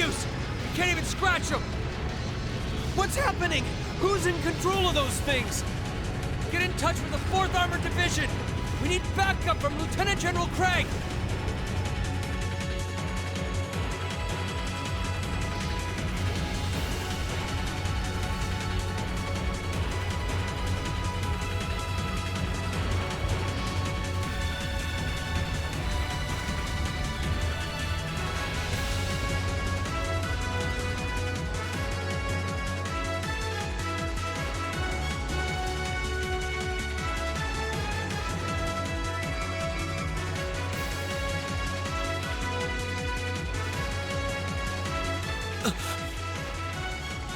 use! We can't even scratch them! What's happening? Who's in control of those things? Get in touch with the 4th Armored Division! We need backup from Lieutenant General Craig!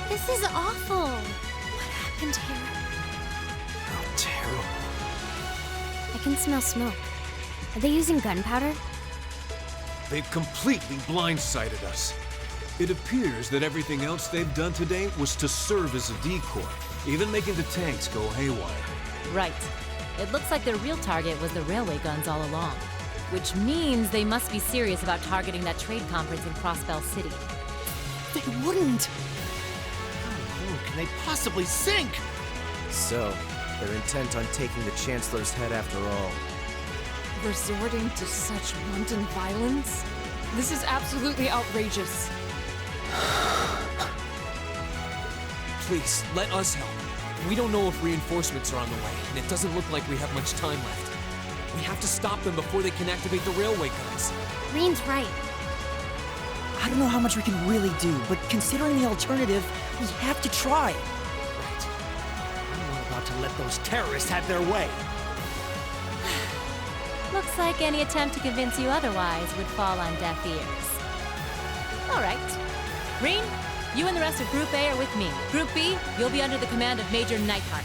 This is awful. What happened here? How terrible. I can smell smoke. Are they using gunpowder? They've completely blindsided us. It appears that everything else they've done today was to serve as a decoy, even making the tanks go haywire. Right. It looks like their real target was the railway guns all along. Which means they must be serious about targeting that trade conference in Crossbell City. They wouldn't! How low can they possibly sink? So, they're intent on taking the Chancellor's head after all. Resorting to such wanton violence? This is absolutely outrageous. Please, let us help. We don't know if reinforcements are on the way, and it doesn't look like we have much time left. We have to stop them before they can activate the railway guns. Reen's right. I don't know how much we can really do, but considering the alternative, we have to try. Right. I'm not about to let those terrorists have their way. Looks like any attempt to convince you otherwise would fall on deaf ears. All right. Reen, you and the rest of Group A are with me. Group B, you'll be under the command of Major Neidhart.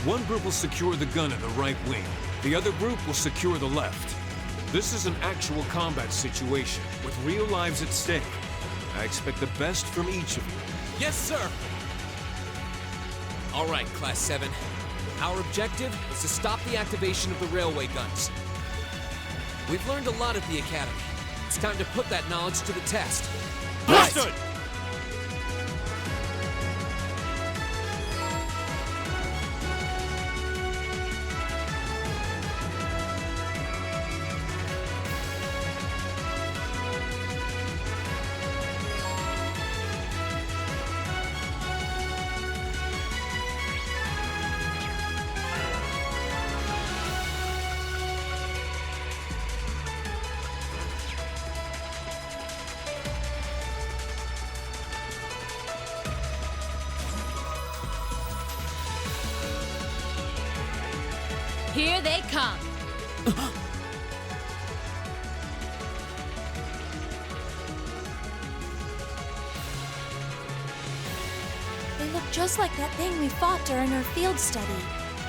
One group will secure the gun in the right wing. The other group will secure the left. This is an actual combat situation, with real lives at stake. I expect the best from each of you. Yes, sir! All right, Class 7. Our objective is to stop the activation of the railway guns. We've learned a lot at the Academy. It's time to put that knowledge to the test. Understood! Here they come! They look just like that thing we fought during our field study.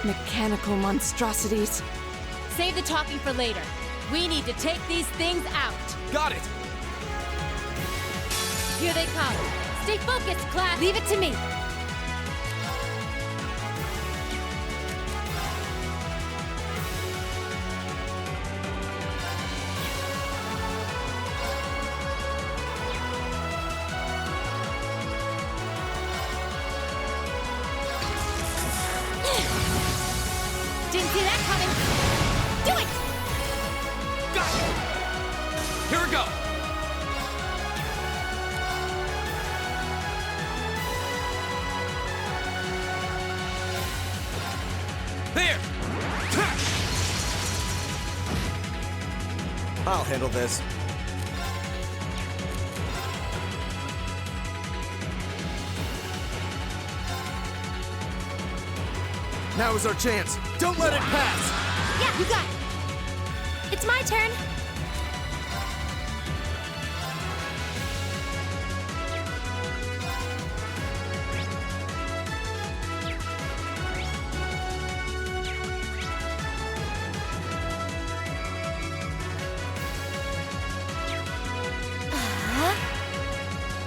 Mechanical monstrosities. Save the talking for later. We need to take these things out. Got it! Here they come. Stay focused, class! Leave it to me. Didn't see that coming! Do it! Got it! Here we go! There! I'll handle this. Now is our chance. Don't let it pass! Yeah, you got it. It's my turn.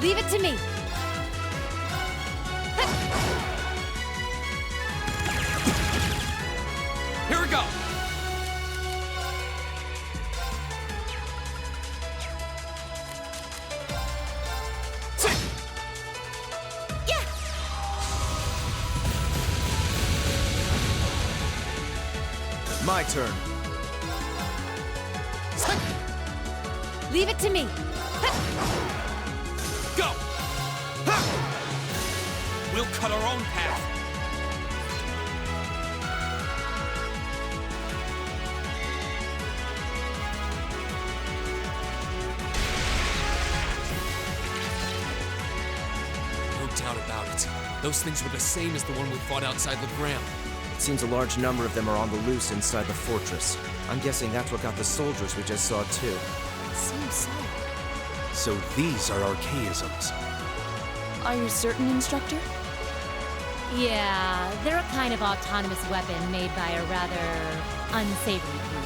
Leave it to me. Here we go! My turn. Leave it to me. Go! We'll cut our own path. No doubt about it. Those things were the same as the one we fought outside Legram. It seems a large number of them are on the loose inside the fortress. I'm guessing that's what got the soldiers we just saw too. Seems so. So these are archaisms. Are you certain, Instructor? Yeah, they're a kind of autonomous weapon made by a rather unsavory group.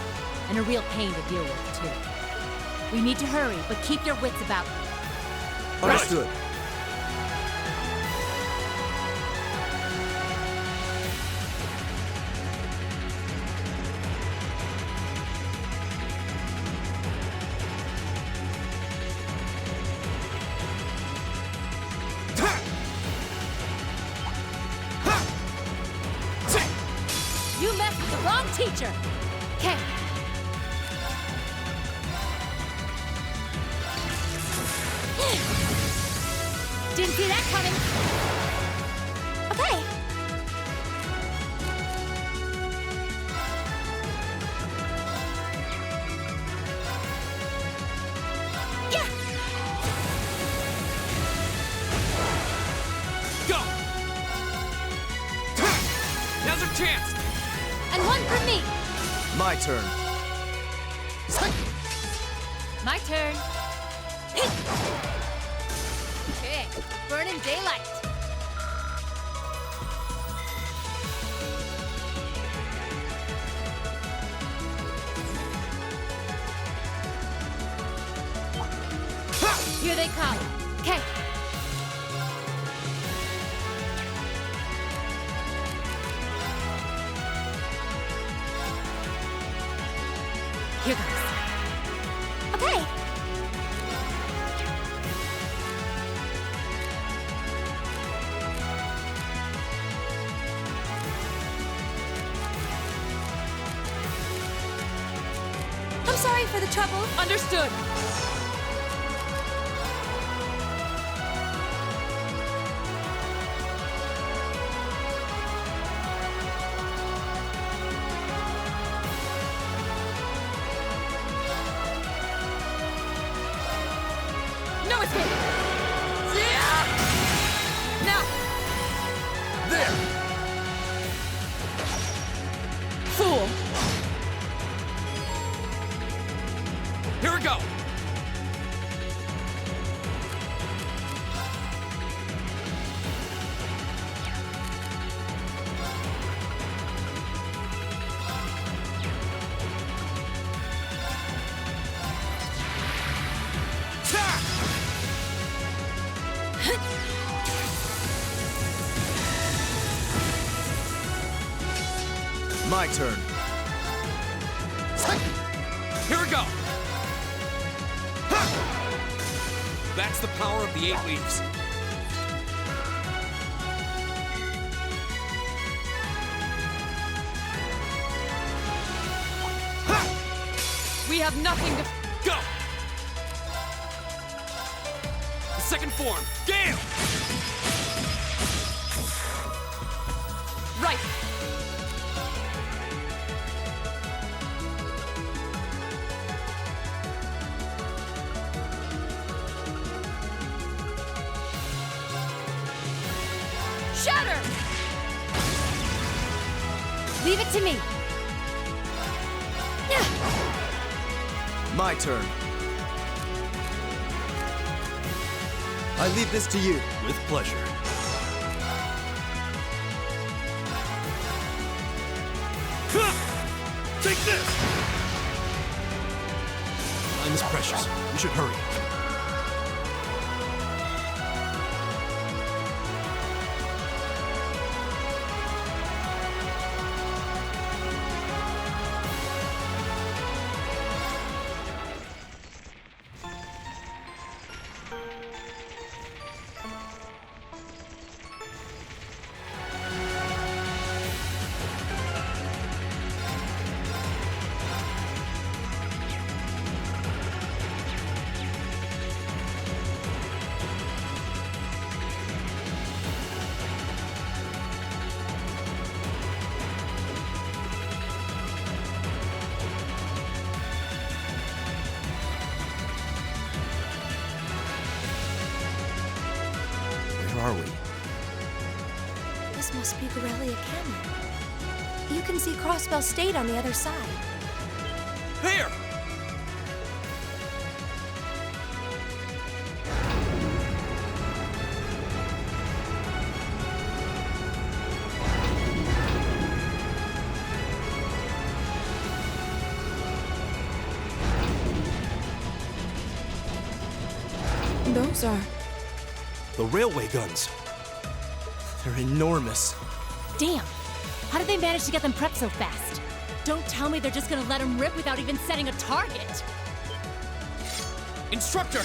And a real pain to deal with, too. We need to hurry, but keep your wits about you. Understood. You messed with the wrong teacher! Okay. Didn't see that coming! Okay. Yeah! Go! Now's our chance! And one for me! My turn. My turn. Okay, burning daylight. Here they come. Okay. Here goes. Okay. I'm sorry for the trouble. Understood. No escape! Yeah! Now! There! Fool! Here we go! My turn. Here we go! That's the power of the 8 leaves. We have nothing to... Go! The second form, Gale! Right! Shatter! Leave it to me. My turn. I leave this to you. With pleasure. Take this! Time is precious. We should hurry. like Aurelia Canyon. You can see Crossbell State on the other side. Here! Those are... The railway guns. They're enormous. Damn! How did they manage to get them prepped so fast? Don't tell me they're just gonna let them rip without even setting a target! Instructor!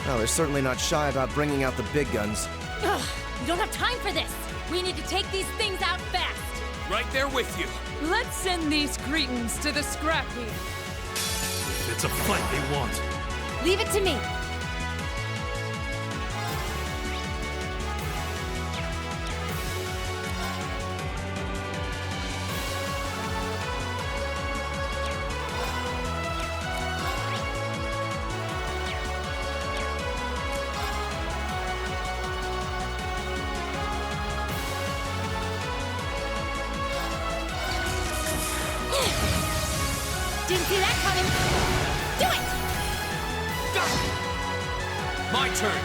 Well, they're certainly not shy about bringing out the big guns. Ugh! We don't have time for this! We need to take these things out fast! Right there with you. Let's send these cretins to the scrap heap. It's a fight they want. Leave it to me! Didn't see that coming! Do it! My turn.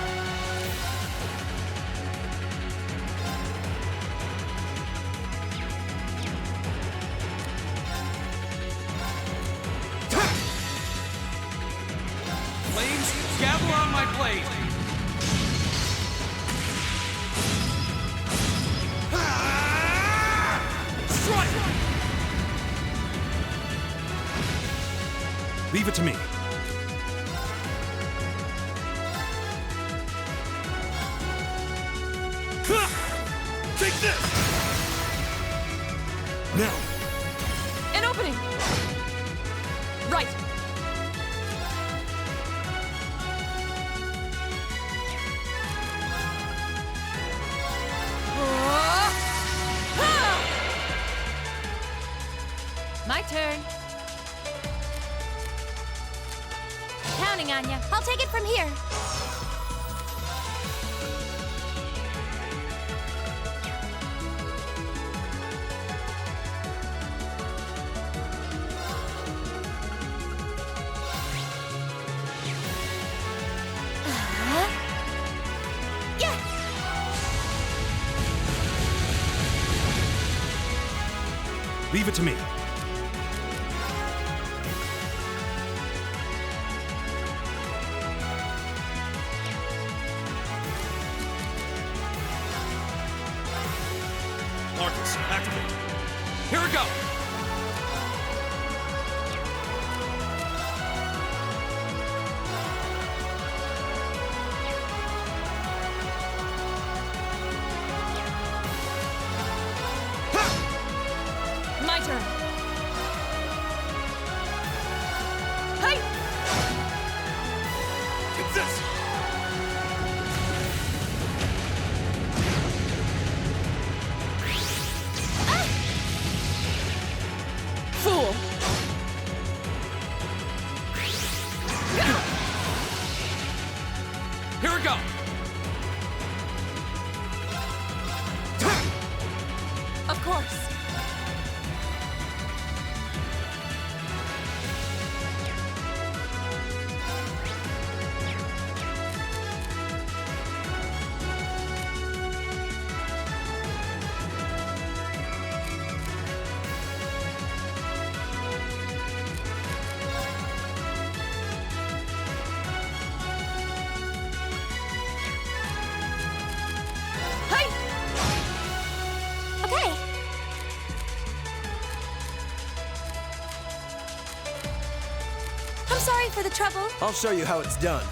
Flames, gather on my blade. Strike! Leave it to me. Take this! Now! An opening! Right! My turn. Counting on ya. I'll take it from here. Leave it to me. Marcus, activate. Here we go. My turn. Hey! It's this. Fool! Here we go. Of course. Hey! Okay. I'm sorry for the trouble. I'll show you how it's done.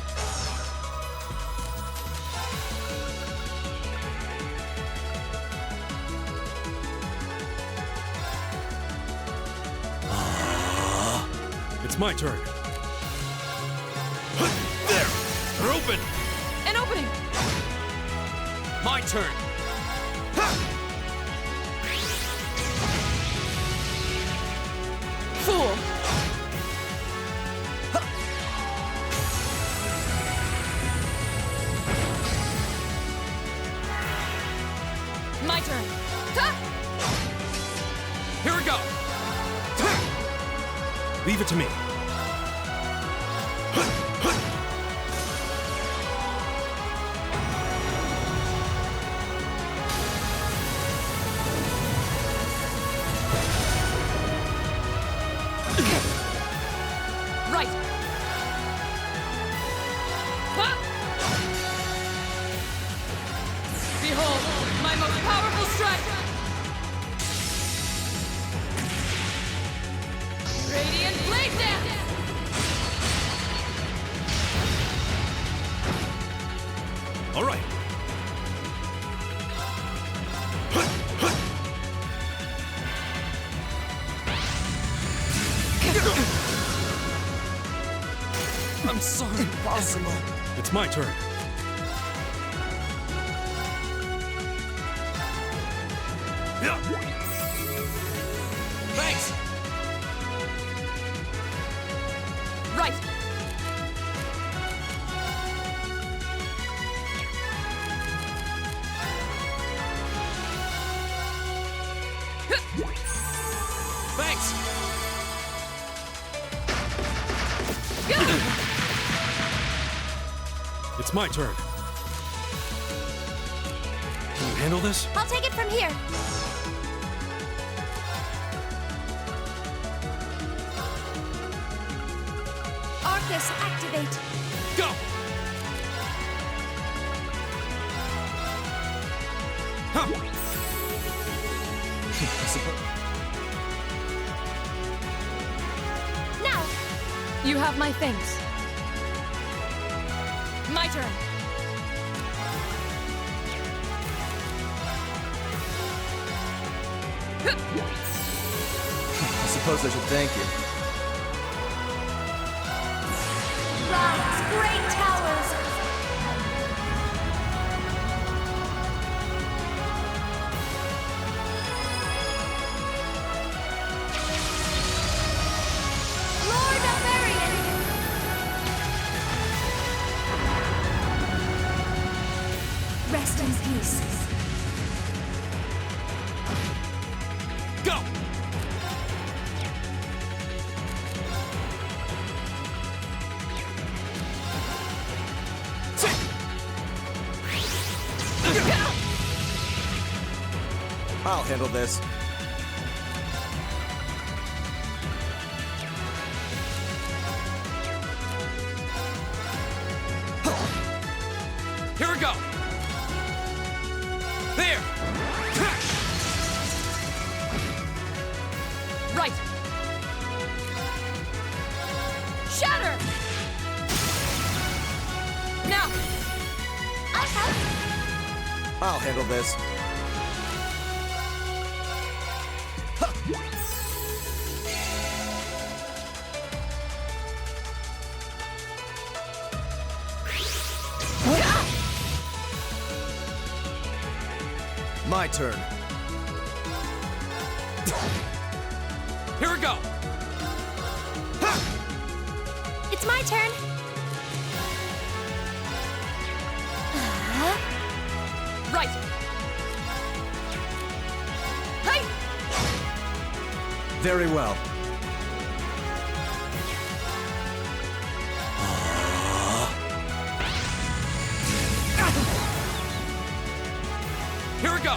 It's my turn. There! They're open! An opening! My turn. Fool! turn. Ha! Here we go! Leave it to me. Right. Ha! Behold, my most powerful strike! Radiant Blade Dance! All right. I'm sorry. Impossible. It's my turn. Thanks. Right. Thanks. It's my turn. Can you handle this? I'll take it from here. Arcus, activate. Go! Now, You have my thanks. My turn. I suppose I should thank you. rise, great towers. Lord of Arian. Rest in peace. Go! I'll handle this. Here we go! There! Right. Shatter! Now! I'll handle this. My turn. Here we go! It's my turn. Right. Hey! Very well. Here we go!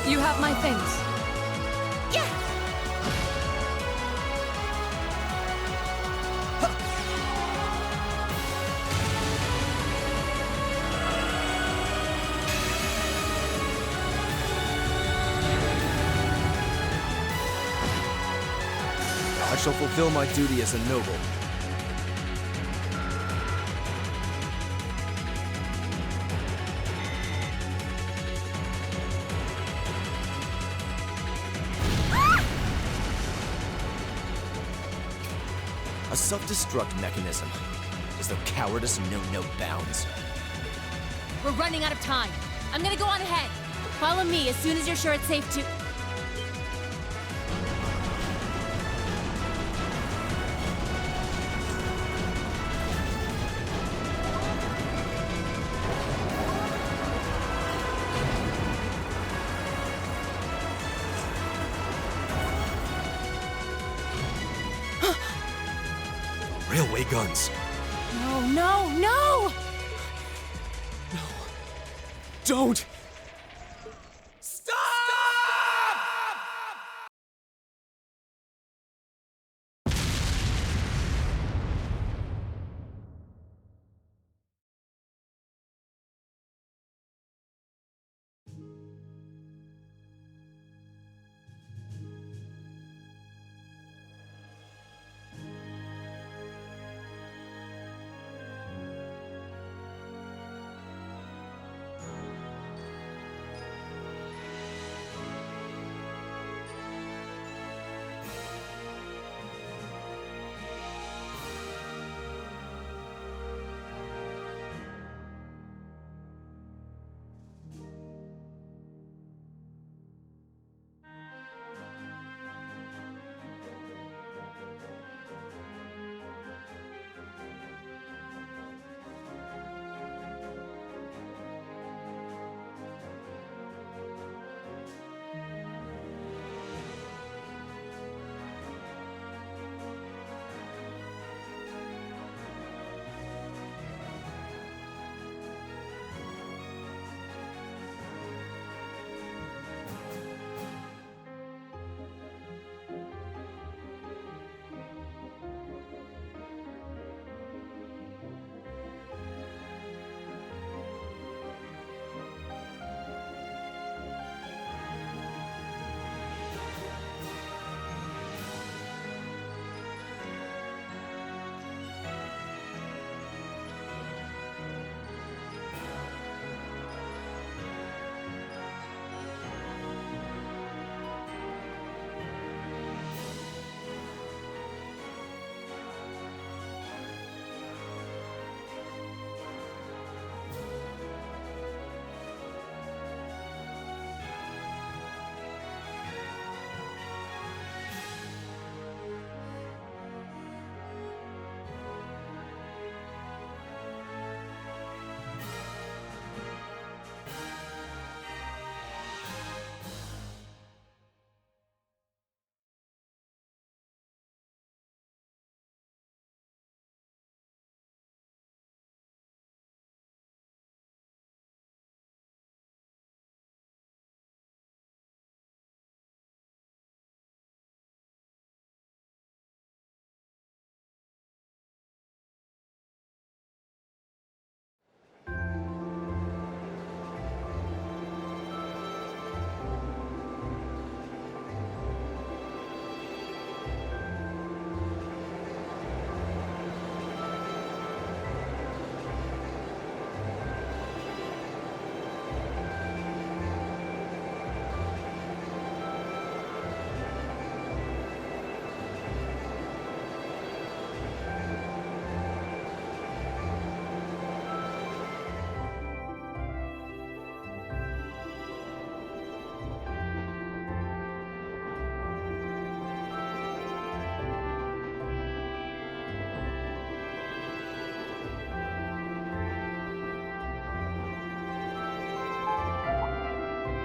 You have my thanks. Yeah. I shall fulfill my duty as a noble. A self-destruct mechanism. As though cowardice know no bounds. We're running out of time. I'm gonna go on ahead. Follow me as soon as you're sure it's safe to... railway guns. No, no, no! Don't!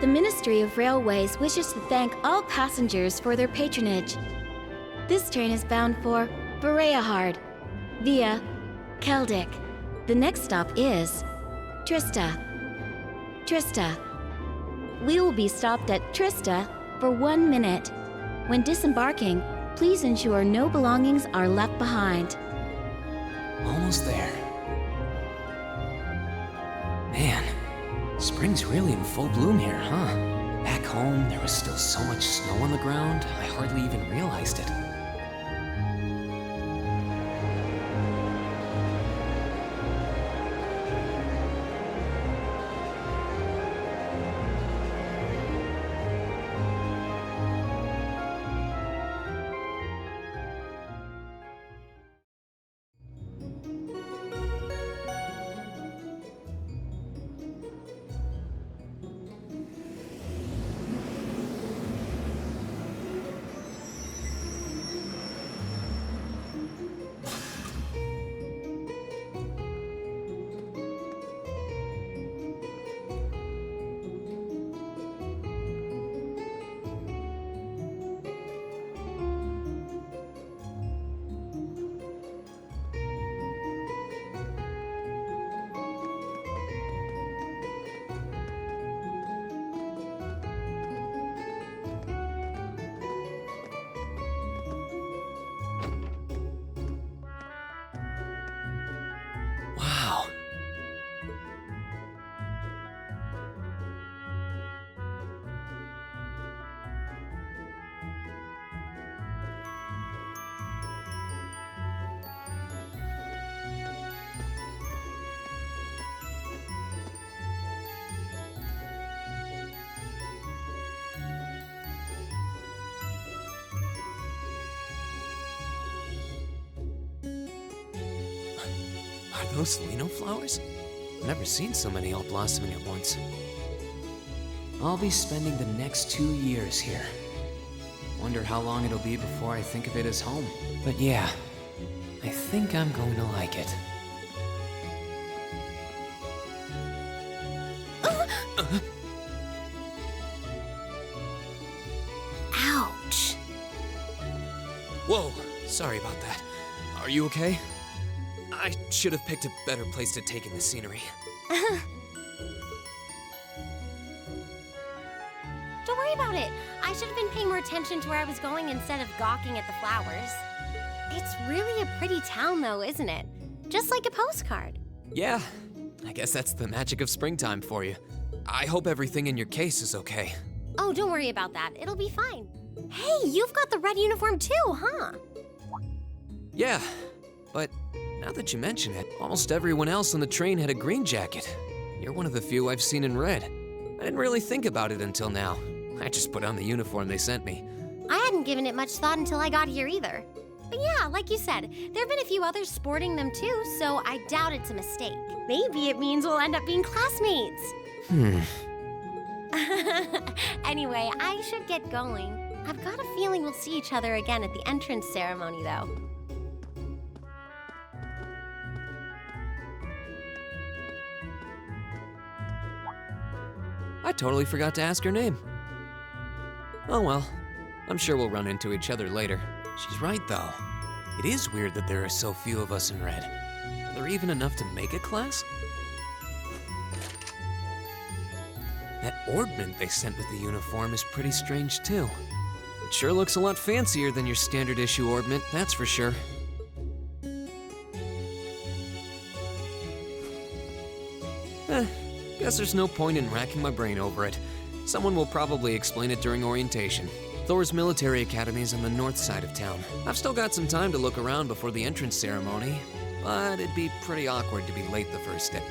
The Ministry of Railways wishes to thank all passengers for their patronage. This train is bound for Bereahard via Keldic. The next stop is Trista. Trista. We will be stopped at Trista for 1 minute. When disembarking, please ensure no belongings are left behind. Almost there. Man, spring's really in full bloom here, huh? Back home, there was still so much snow on the ground, I hardly even realized it. Are those Lino flowers? I've never seen so many all blossoming at once. I'll be spending the next 2 years here. Wonder how long it'll be before I think of it as home. But yeah, I think I'm going to like it. Ouch. Whoa, sorry about that. Are you okay? I should have picked a better place to take in the scenery. Don't worry about it. I should have been paying more attention to where I was going instead of gawking at the flowers. It's really a pretty town though, isn't it? Just like a postcard. Yeah, I guess that's the magic of springtime for you. I hope everything in your case is okay. Oh, don't worry about that. It'll be fine. Hey, you've got the red uniform too, huh? Yeah, but now that you mention it, almost everyone else on the train had a green jacket. You're one of the few I've seen in red. I didn't really think about it until now. I just put on the uniform they sent me. I hadn't given it much thought until I got here either. But yeah, like you said, there have been a few others sporting them too, so I doubt it's a mistake. Maybe it means we'll end up being classmates. Anyway, I should get going. I've got a feeling we'll see each other again at the entrance ceremony, though. I totally forgot to ask her name. Oh well, I'm sure we'll run into each other later. She's right though. It is weird that there are so few of us in red. Are there even enough to make a class? That ornament they sent with the uniform is pretty strange too. It sure looks a lot fancier than your standard issue ornament, that's for sure. Guess there's no point in racking my brain over it. Someone will probably explain it during orientation. Thor's military academy is on the north side of town. I've still got some time to look around before the entrance ceremony, but it'd be pretty awkward to be late the first day.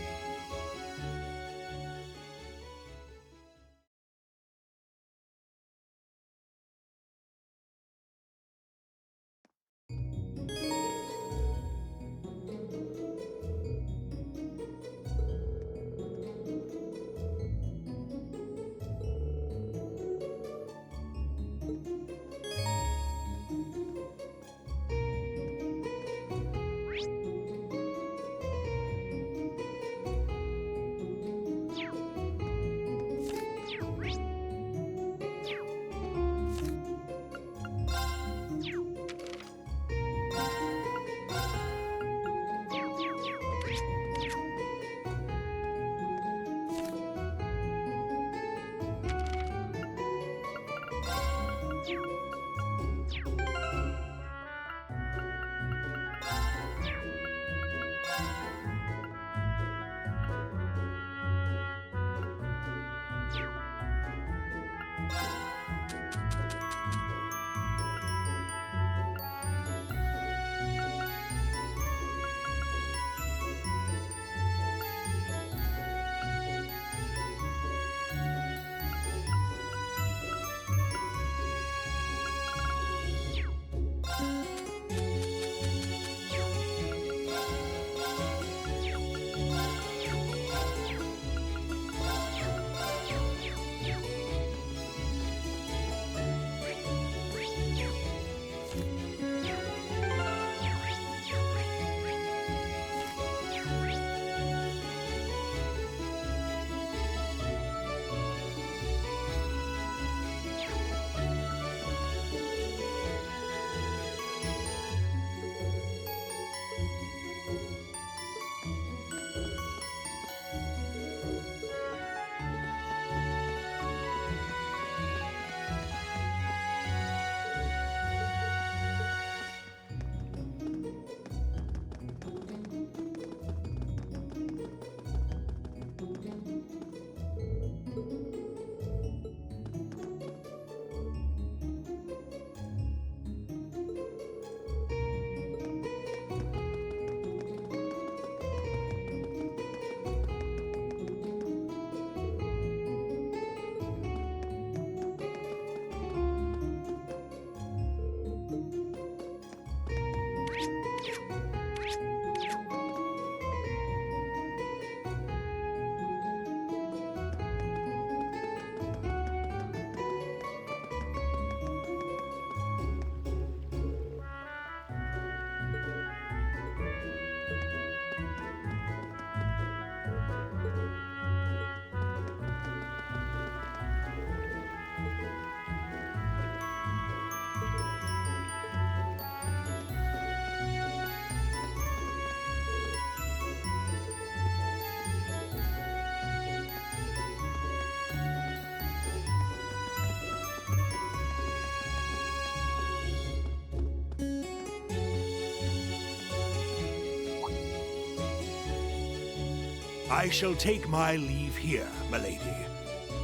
I shall take my leave here, milady.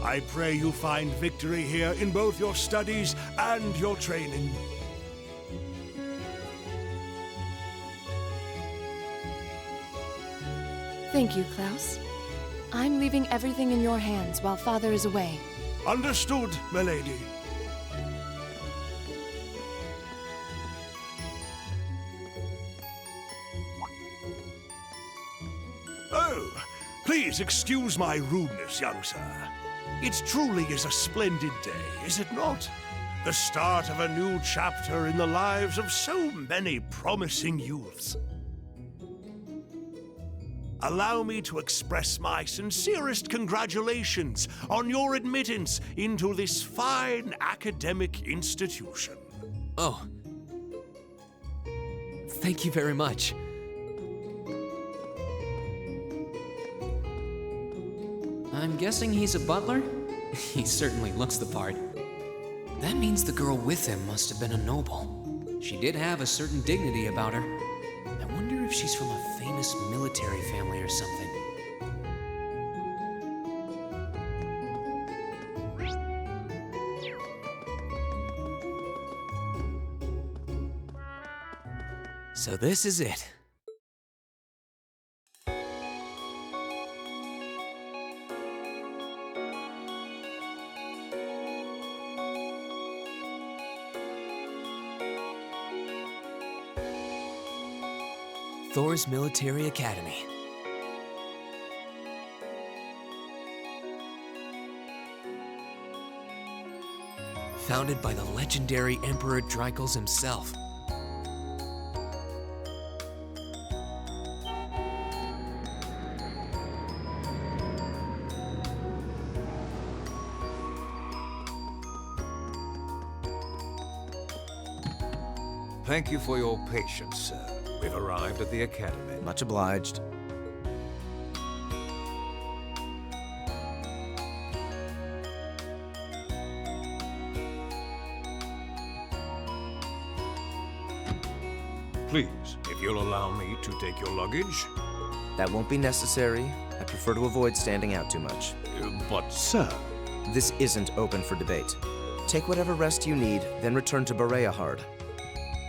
I pray you find victory here in both your studies and your training. Thank you, Klaus. I'm leaving everything in your hands while Father is away. Understood, milady. Oh, please excuse my rudeness, young sir. It truly is a splendid day, is it not? The start of a new chapter in the lives of so many promising youths. Allow me to express my sincerest congratulations on your admittance into this fine academic institution. Oh. Thank you very much. I'm guessing he's a butler? He certainly looks the part. That means the girl with him must have been a noble. She did have a certain dignity about her. I wonder if she's from a famous military family or something. So this is it. Thor's Military Academy. Founded by the legendary Emperor Dreikels himself. Thank you for your patience, sir. We've arrived at the Academy. Much obliged. Please, if you'll allow me to take your luggage. That won't be necessary. I prefer to avoid standing out too much. But, sir... This isn't open for debate. Take whatever rest you need, then return to Bereahard.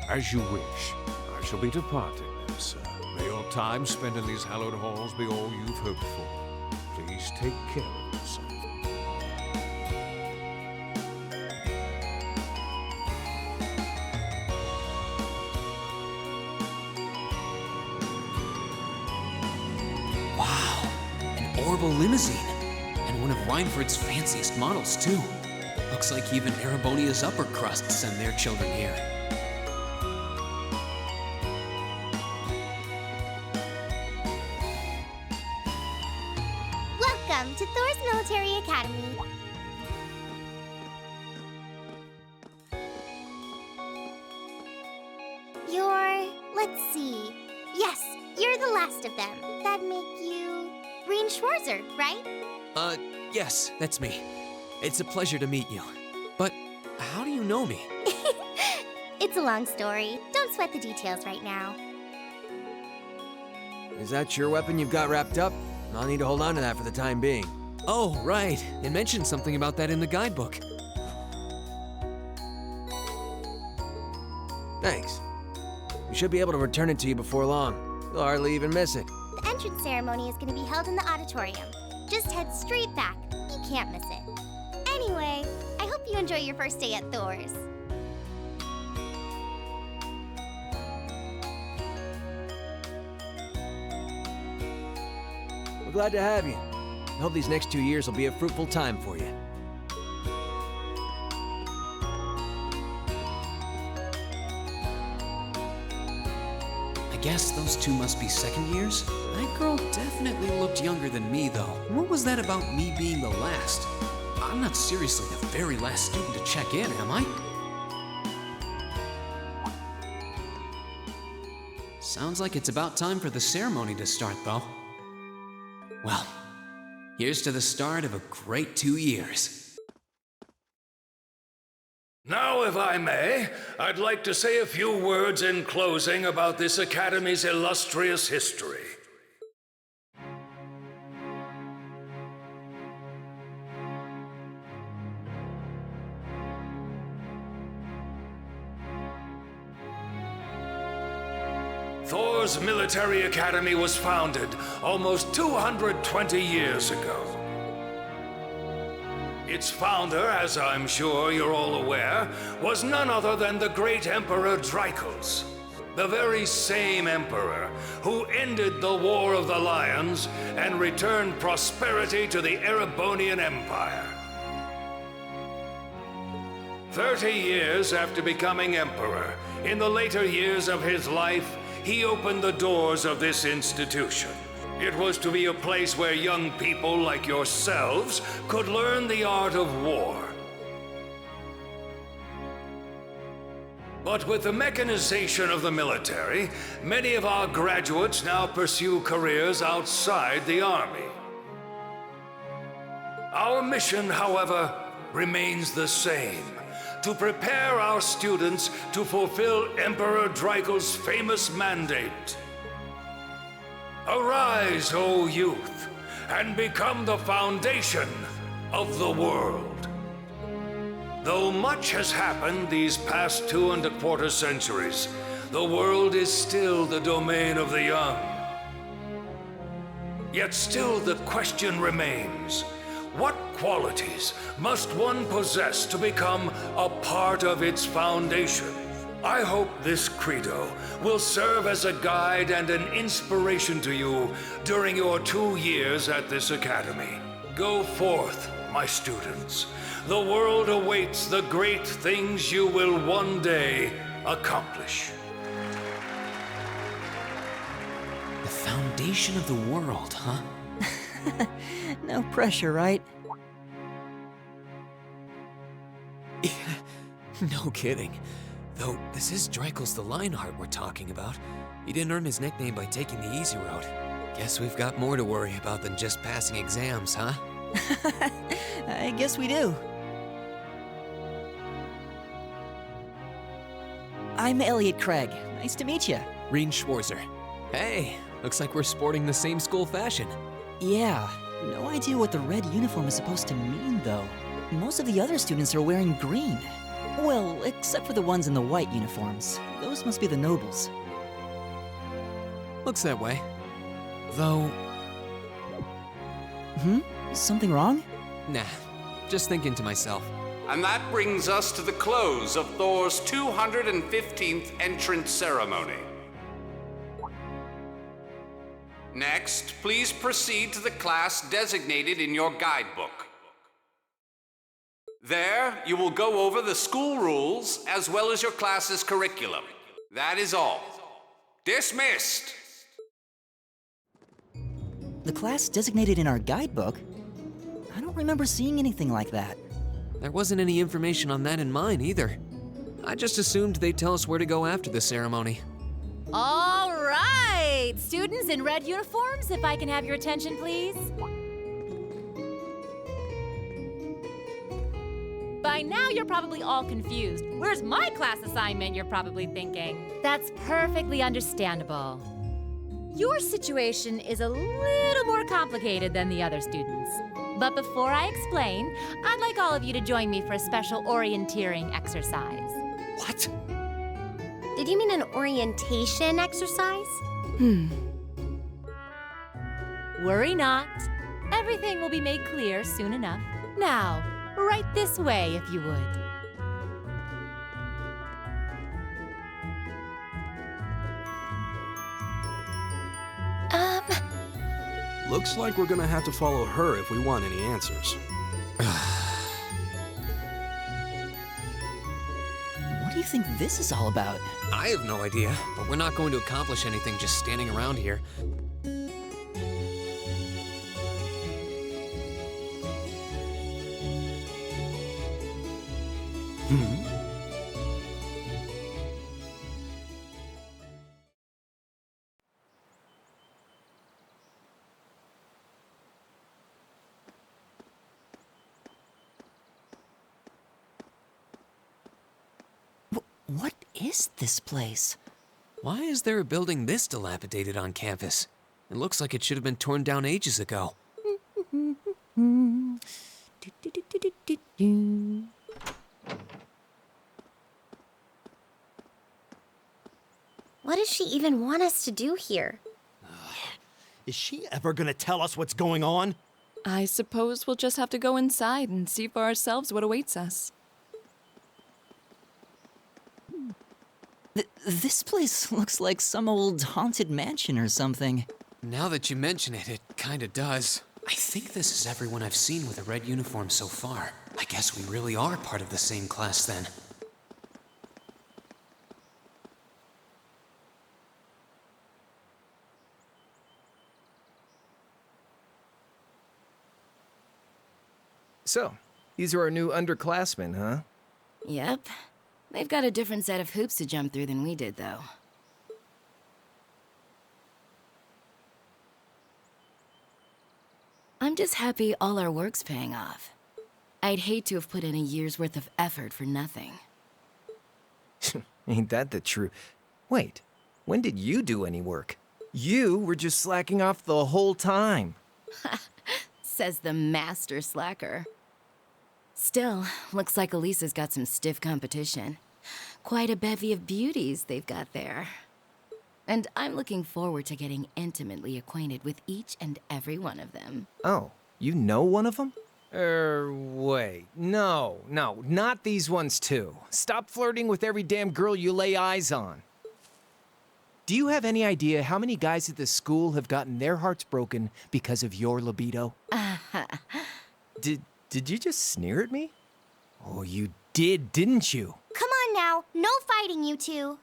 As you wish. I shall be departing then, sir. May your time spent in these hallowed halls be all you've hoped for. Please take care of yourself. Wow, an orbital limousine. And one of Reinford's fanciest models, too. Looks like even Erebonia's upper crust send their children here. Welcome to Thor's Military Academy. Let's see. Yes, you're the last of them. That'd make you... Rean Schwarzer, right? Yes, that's me. It's a pleasure to meet you. But how do you know me? It's a long story. Don't sweat the details right now. Is that your weapon you've got wrapped up? I'll need to hold on to that for the time being. Oh, right. It mentioned something about that in the guidebook. Thanks. We should be able to return it to you before long. You'll hardly even miss it. The entrance ceremony is going to be held in the auditorium. Just head straight back. You can't miss it. Anyway, I hope you enjoy your first day at Thor's. We're glad to have you. I hope these next 2 years will be a fruitful time for you. I guess those two must be second years? That girl definitely looked younger than me, though. What was that about me being the last? I'm not seriously the very last student to check in, am I? Sounds like it's about time for the ceremony to start, though. Well, here's to the start of a great 2 years. Now, if I may, I'd like to say a few words in closing about this Academy's illustrious history. Thor's military academy was founded almost 220 years ago. Its founder, as I'm sure you're all aware, was none other than the great Emperor Dreichels. The very same emperor who ended the War of the Lions and returned prosperity to the Erebonian Empire. 30 years after becoming emperor, in the later years of his life, he opened the doors of this institution. It was to be a place where young people like yourselves could learn the art of war. But with the mechanization of the military, many of our graduates now pursue careers outside the army. Our mission, however, remains the same: to prepare our students to fulfill Emperor Dreichels' famous mandate. Arise, O youth, and become the foundation of the world. Though much has happened these past 2¼ centuries, the world is still the domain of the young. Yet still the question remains: what qualities must one possess to become a part of its foundation? I hope this credo will serve as a guide and an inspiration to you during your 2 years at this academy. Go forth, my students. The world awaits the great things you will one day accomplish. The foundation of the world, huh? No pressure, right? No kidding. Though, this is Dreichels the Lionheart we're talking about. He didn't earn his nickname by taking the easy road. Guess we've got more to worry about than just passing exams, huh? I guess we do. I'm Elliot Craig. Nice to meet you. Reen Schwarzer. Hey, looks like we're sporting the same school fashion. Yeah, no idea what the red uniform is supposed to mean, though. Most of the other students are wearing green. Well, except for the ones in the white uniforms. Those must be the nobles. Looks that way. Though... Something wrong? Nah, just thinking to myself. And that brings us to the close of Thor's 215th entrance ceremony. Next, please proceed to the class designated in your guidebook. There, you will go over the school rules as well as your class's curriculum. That is all. Dismissed! The class designated in our guidebook? I don't remember seeing anything like that. There wasn't any information on that in mine either. I just assumed they'd tell us where to go after the ceremony. All right! Students in red uniforms, if I can have your attention, please. By now, you're probably all confused. Where's my class assignment, you're probably thinking. That's perfectly understandable. Your situation is a little more complicated than the other students. But before I explain, I'd like all of you to join me for a special orienteering exercise. What? Did you mean an orientation exercise? Worry not. Everything will be made clear soon enough. Now, right this way, if you would. Looks like we're gonna have to follow her if we want any answers. What do you think this is all about? I have no idea, but we're not going to accomplish anything just standing around here. What is this place? Why is there a building this dilapidated on campus? It looks like it should have been torn down ages ago. What does she even want us to do here? Is she ever gonna tell us what's going on? I suppose we'll just have to go inside and see for ourselves what awaits us. This place looks like some old haunted mansion or something. Now that you mention it, it kinda does. I think this is everyone I've seen with a red uniform so far. I guess we really are part of the same class then. So, these are our new underclassmen, huh? Yep. They've got a different set of hoops to jump through than we did, though. I'm just happy all our work's paying off. I'd hate to have put in a year's worth of effort for nothing. Ain't that the truth? Wait, when did you do any work? You were just slacking off the whole time. Says the master slacker. Still, looks like Elisa's got some stiff competition. Quite a bevy of beauties they've got there. And I'm looking forward to getting intimately acquainted with each and every one of them. Oh, you know one of them? Wait. No, not these ones too. Stop flirting with every damn girl you lay eyes on. Do you have any idea how many guys at this school have gotten their hearts broken because of your libido? Did you just sneer at me? Oh, you did, didn't you? Come on now, no fighting, you two.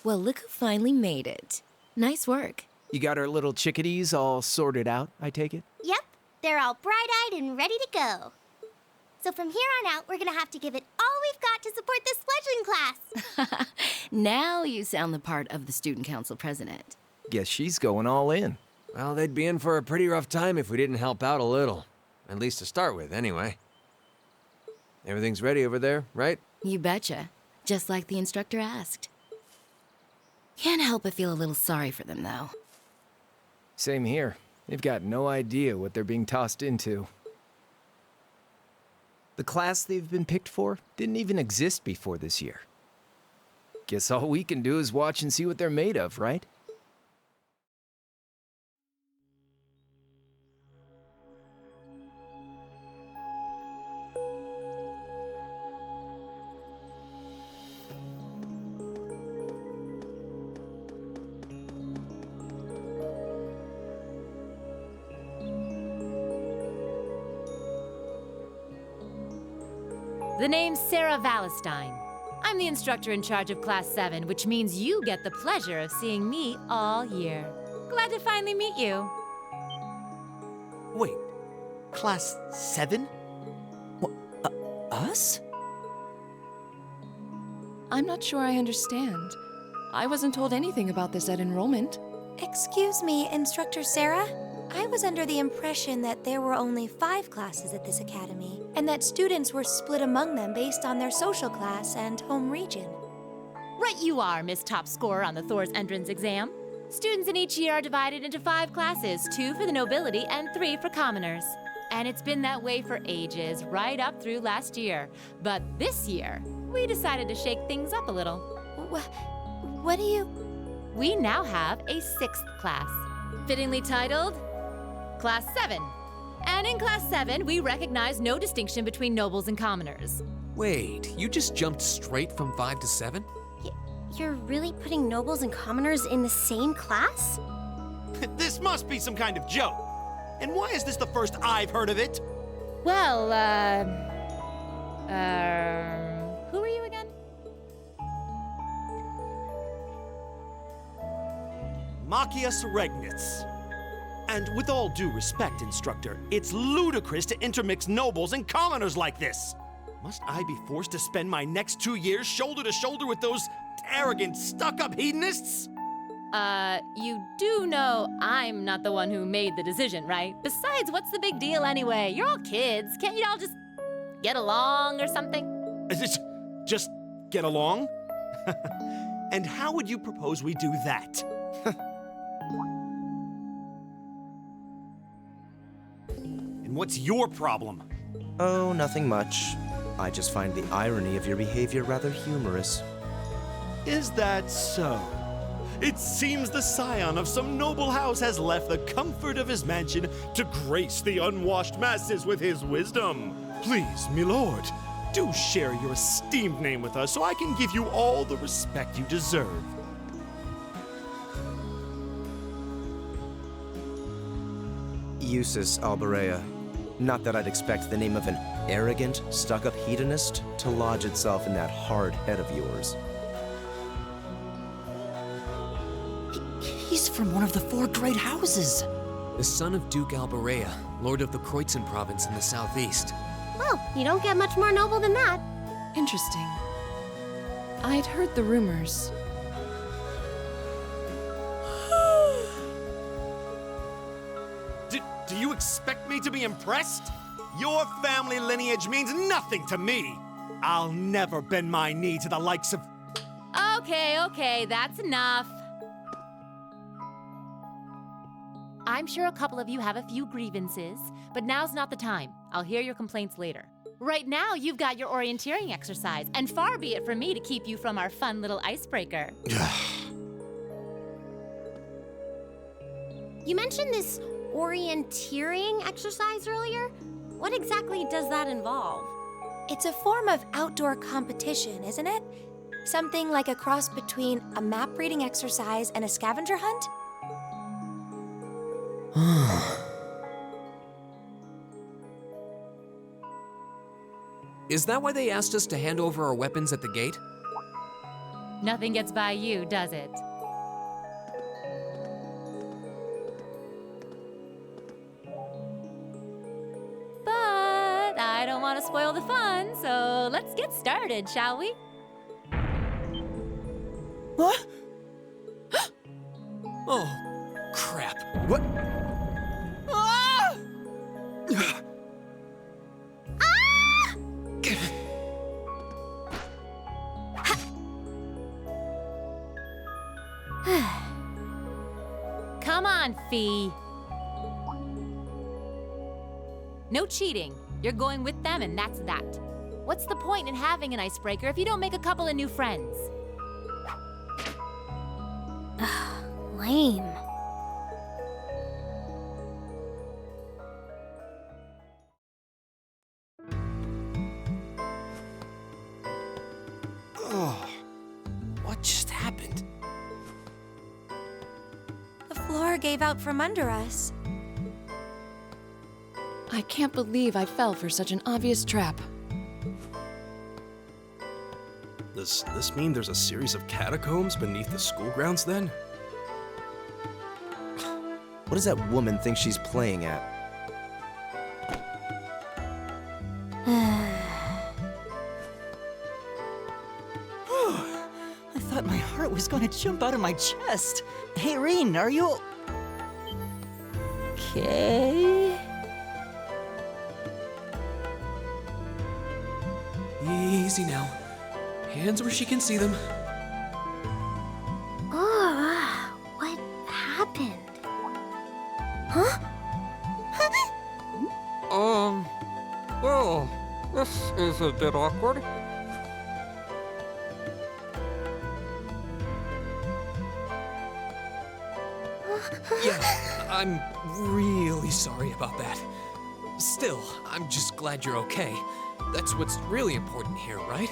Well, look who finally made it. Nice work. You got our little chickadees all sorted out, I take it? Yep, they're all bright-eyed and ready to go. So from here on out, we're gonna have to give it all we've got to support this fledgling class. Now you sound the part of the student council president. Guess she's going all in. Well, they'd be in for a pretty rough time if we didn't help out a little. At least to start with, anyway. Everything's ready over there, right? You betcha. Just like the instructor asked. Can't help but feel a little sorry for them, though. Same here. They've got no idea what they're being tossed into. The class they've been picked for didn't even exist before this year. Guess all we can do is watch and see what they're made of, right? The name's Sarah Valestine. I'm the instructor in charge of Class 7, which means you get the pleasure of seeing me all year. Glad to finally meet you. Wait, Class 7? Us? I'm not sure I understand. I wasn't told anything about this at enrollment. Excuse me, Instructor Sarah? I was under the impression that there were only 5 classes at this academy, and that students were split among them based on their social class and home region. Right you are, Miss Top Scorer on the Thor's entrance exam. Students in each year are divided into 5 classes, 2 for the nobility and 3 for commoners. And it's been that way for ages, right up through last year. But this year, we decided to shake things up a little. What do you... We now have a 6th class, fittingly titled Class 7. And in Class 7, we recognize no distinction between nobles and commoners. Wait, you just jumped straight from 5 to 7? You're really putting nobles and commoners in the same class? This must be some kind of joke. And why is this the first I've heard of it? Well, who are you again? Machias Regnitz. And with all due respect, Instructor, it's ludicrous to intermix nobles and commoners like this. Must I be forced to spend my next 2 years shoulder to shoulder with those arrogant, stuck-up hedonists? You do know I'm not the one who made the decision, right? Besides, what's the big deal anyway? You're all kids. Can't you all just get along or something? Just get along? And how would you propose we do that? And what's your problem? Oh, nothing much. I just find the irony of your behavior rather humorous. Is that so? It seems the scion of some noble house has left the comfort of his mansion to grace the unwashed masses with his wisdom. Please, milord, do share your esteemed name with us so I can give you all the respect you deserve. Eustace Alberea. Not that I'd expect the name of an arrogant, stuck-up hedonist to lodge itself in that hard head of yours. He's from one of the 4 great houses. The son of Duke Alberea, Lord of the Kreutzen province in the southeast. Well, you don't get much more noble than that. Interesting. I'd heard the rumors. Do you expect me to be impressed? Your family lineage means nothing to me. I'll never bend my knee to the likes of... Okay, that's enough. I'm sure a couple of you have a few grievances, but now's not the time. I'll hear your complaints later. Right now, you've got your orienteering exercise, and far be it from me to keep you from our fun little icebreaker. You mentioned this orienteering exercise earlier. What exactly does that involve? It's a form of outdoor competition, isn't it? Something like a cross between a map-reading exercise and a scavenger hunt? Is that why they asked us to hand over our weapons at the gate? Nothing gets by you, does it? But I don't want to spoil the fun, so let's get started, shall we? What? Oh, crap. What? Ah! Come on, Fee. No cheating. You're going with them, and that's that. What's the point in having an icebreaker if you don't make a couple of new friends? Lame. Oh, what just happened? The floor gave out from under us. I can't believe I fell for such an obvious trap. Does this mean there's a series of catacombs beneath the school grounds then? What does that woman think she's playing at? I thought my heart was gonna jump out of my chest. Hey, Reen, are you... okay? Easy now. Hands where she can see them. What happened? Huh? Well, this is a bit awkward. Yeah, I'm really sorry about that. Still, I'm just glad you're okay. That's what's really important here, right?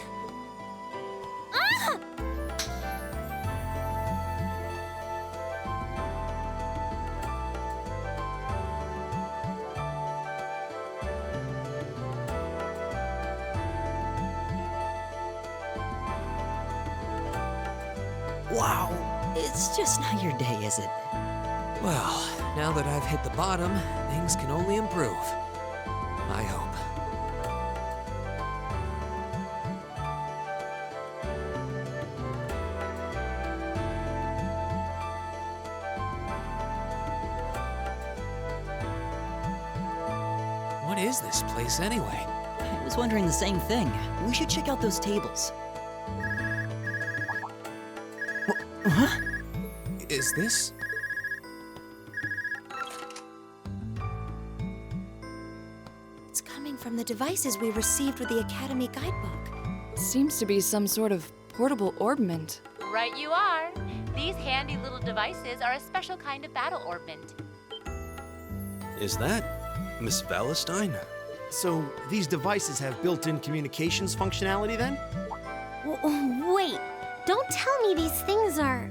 Wow, it's just not your day, is it? Well, now that I've hit the bottom, things can only improve. I hope. What is this place anyway? I was wondering the same thing. We should check out those tables. Huh? Is this? It's coming from the devices we received with the Academy guidebook. Seems to be some sort of portable orbment. Right you are. These handy little devices are a special kind of battle orbment. Is that Miss Valentine? So, these devices have built-in communications functionality then? Wait, don't tell me these things are...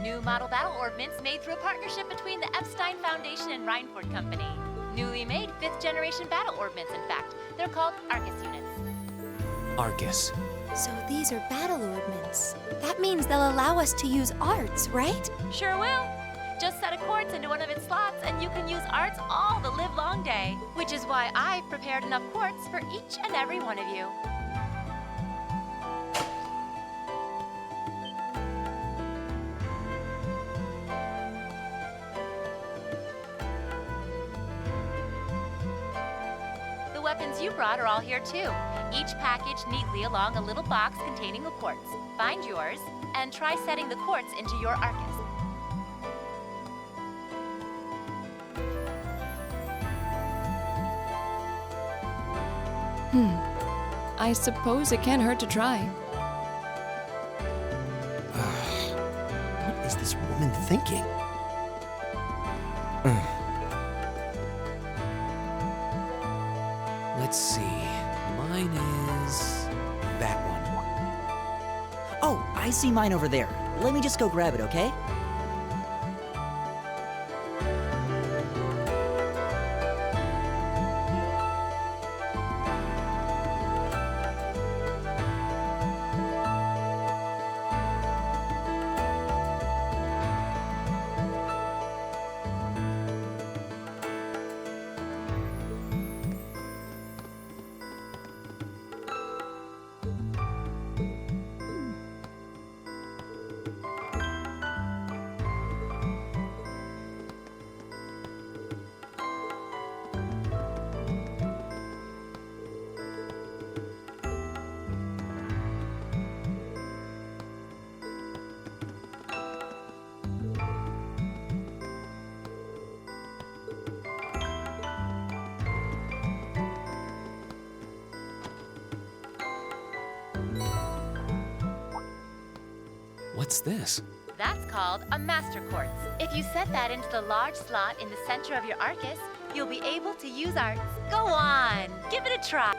New model battle orbments made through a partnership between the Epstein Foundation and Reinford Company. Newly made 5th generation battle orbments, in fact. They're called Arcus units. Arcus. So these are battle orbments. That means they'll allow us to use arts, right? Sure will. Just set a quartz into one of its slots and you can use arts all the livelong day. Which is why I've prepared enough quartz for each and every one of you. The weapons you brought are all here too. Each packaged neatly along a little box containing a quartz. Find yours and try setting the quartz into your Arcus. I suppose it can't hurt to try. What is this woman thinking? Let's see. Mine is that one. Oh, I see mine over there. Let me just go grab it, okay? What's this? That's called a master quartz. If you set that into the large slot in the center of your Arcus, you'll be able to use arts. Go on, give it a try.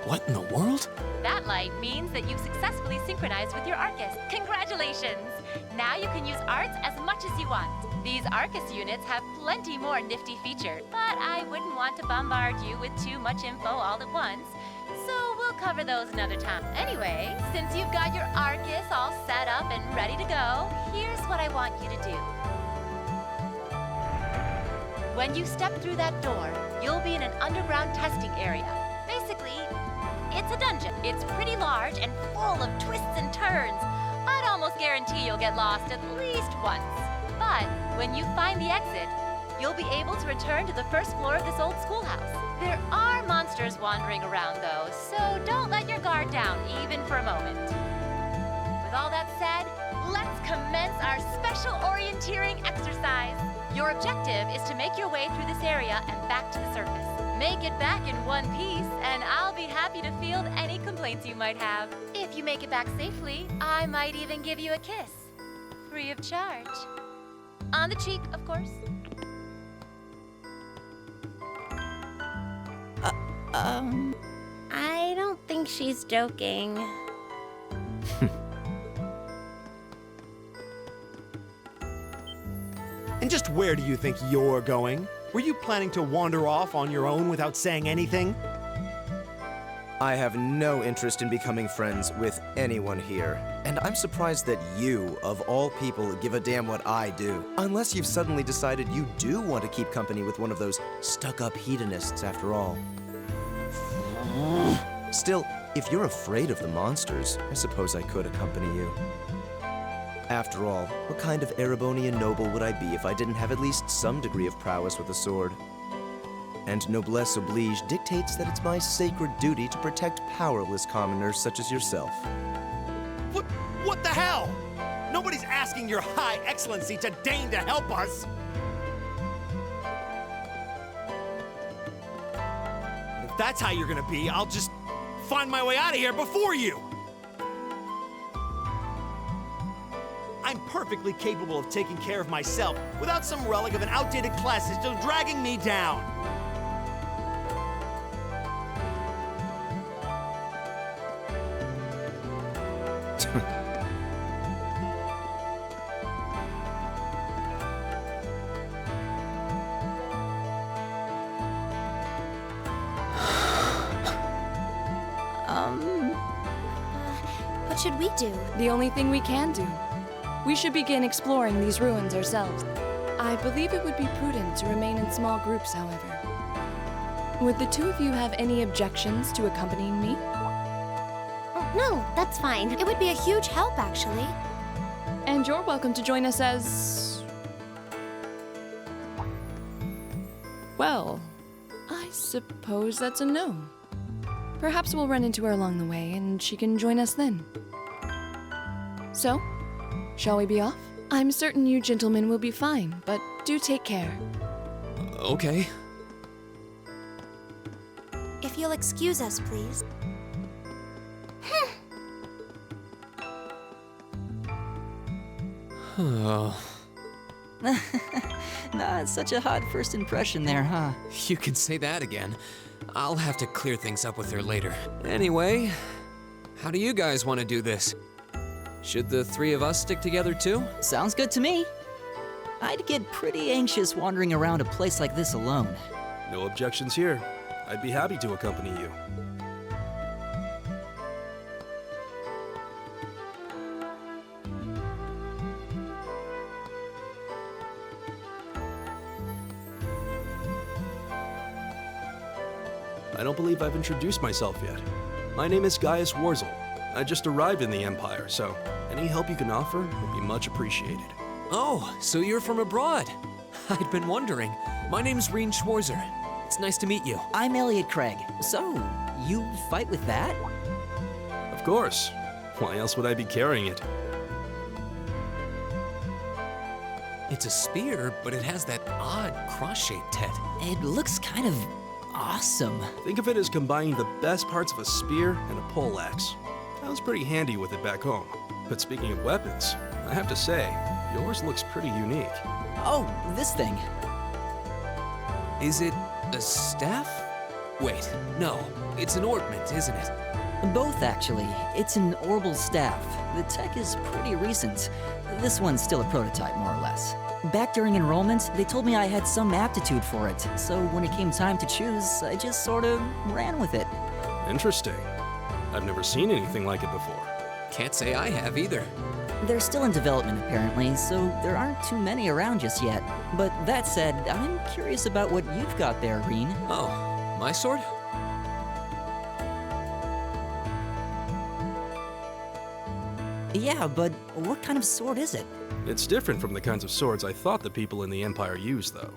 What in the world? That light means that you've successfully synchronized with your Arcus. Congratulations! Now you can use arts as much as you want. These Arcus units have plenty more nifty features, but I wouldn't want to bombard you with too much info all at once, so we'll cover those another time. Anyway, since you've got your Arcus all set up and ready to go, here's what I want you to do. When you step through that door, you'll be in an underground testing area. Basically, it's a dungeon. It's pretty large and full of twists and turns. I'd almost guarantee you'll get lost at least once. But when you find the exit, you'll be able to return to the first floor of this old schoolhouse. There are monsters wandering around, though, so don't let your guard down, even for a moment. With all that said, let's commence our special orienteering exercise. Your objective is to make your way through this area and back to the surface. Make it back in one piece, and I'll be happy to field any complaints you might have. If you make it back safely, I might even give you a kiss. Free of charge. On the cheek, of course. I don't think she's joking. And just where do you think you're going? Were you planning to wander off on your own without saying anything? I have no interest in becoming friends with anyone here. And I'm surprised that you, of all people, give a damn what I do. Unless you've suddenly decided you do want to keep company with one of those stuck-up hedonists after all. Still, if you're afraid of the monsters, I suppose I could accompany you. After all, what kind of Erebonian noble would I be if I didn't have at least some degree of prowess with a sword? And noblesse oblige dictates that it's my sacred duty to protect powerless commoners such as yourself. What the hell? Nobody's asking your High Excellency to deign to help us! If that's how you're gonna be, I'll just find my way out of here before you! I'm perfectly capable of taking care of myself without some relic of an outdated class still dragging me down. What should we do? The only thing we can do. We should begin exploring these ruins ourselves. I believe it would be prudent to remain in small groups, however. Would the two of you have any objections to accompanying me? No, that's fine. It would be a huge help, actually. And you're welcome to join us as... Well, I suppose that's a no. Perhaps we'll run into her along the way, and she can join us then. So, shall we be off? I'm certain you gentlemen will be fine, but do take care. Okay. If you'll excuse us, please. Oh. Not such a hot first impression there, huh? You can say that again. I'll have to clear things up with her later. Anyway, how do you guys want to do this? Should the three of us stick together too? Sounds good to me. I'd get pretty anxious wandering around a place like this alone. No objections here. I'd be happy to accompany you. I don't believe I've introduced myself yet. My name is Gaius Warzel. I just arrived in the Empire, so any help you can offer would be much appreciated. Oh, so you're from abroad. I'd been wondering. My name's Reen Schwarzer. It's nice to meet you. I'm Elliot Craig. So, you fight with that? Of course. Why else would I be carrying it? It's a spear, but it has that odd cross-shaped head. It looks kind of awesome. Think of it as combining the best parts of a spear and a poleaxe. I was pretty handy with it back home. But speaking of weapons, I have to say, yours looks pretty unique. Oh, this thing. Is it a staff? Wait, no. It's an ornament, isn't it? Both, actually. It's an orbal staff. The tech is pretty recent. This one's still a prototype, more or less. Back during enrollment, they told me I had some aptitude for it, so when it came time to choose, I just sort of ran with it. Interesting. I've never seen anything like it before. Can't say I have either. They're still in development, apparently, so there aren't too many around just yet. But that said, I'm curious about what you've got there, Reen. Oh, my sword? Yeah, but what kind of sword is it? It's different from the kinds of swords I thought the people in the Empire used, though.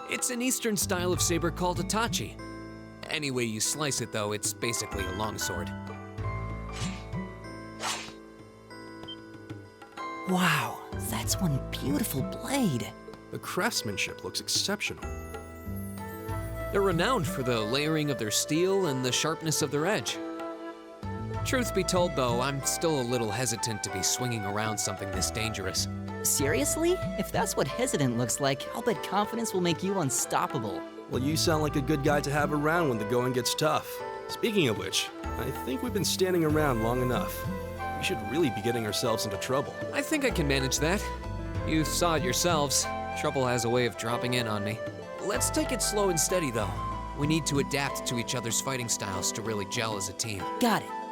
It's an Eastern style of saber called a tachi. Any way you slice it, though, it's basically a longsword. Wow, that's one beautiful blade. The craftsmanship looks exceptional. They're renowned for the layering of their steel and the sharpness of their edge. Truth be told, though, I'm still a little hesitant to be swinging around something this dangerous. Seriously? If that's what hesitant looks like, I'll bet confidence will make you unstoppable. Well, you sound like a good guy to have around when the going gets tough. Speaking of which, I think we've been standing around long enough. We should really be getting ourselves into trouble. I think I can manage that. You saw it yourselves. Trouble has a way of dropping in on me. Let's take it slow and steady, though. We need to adapt to each other's fighting styles to really gel as a team. Got it.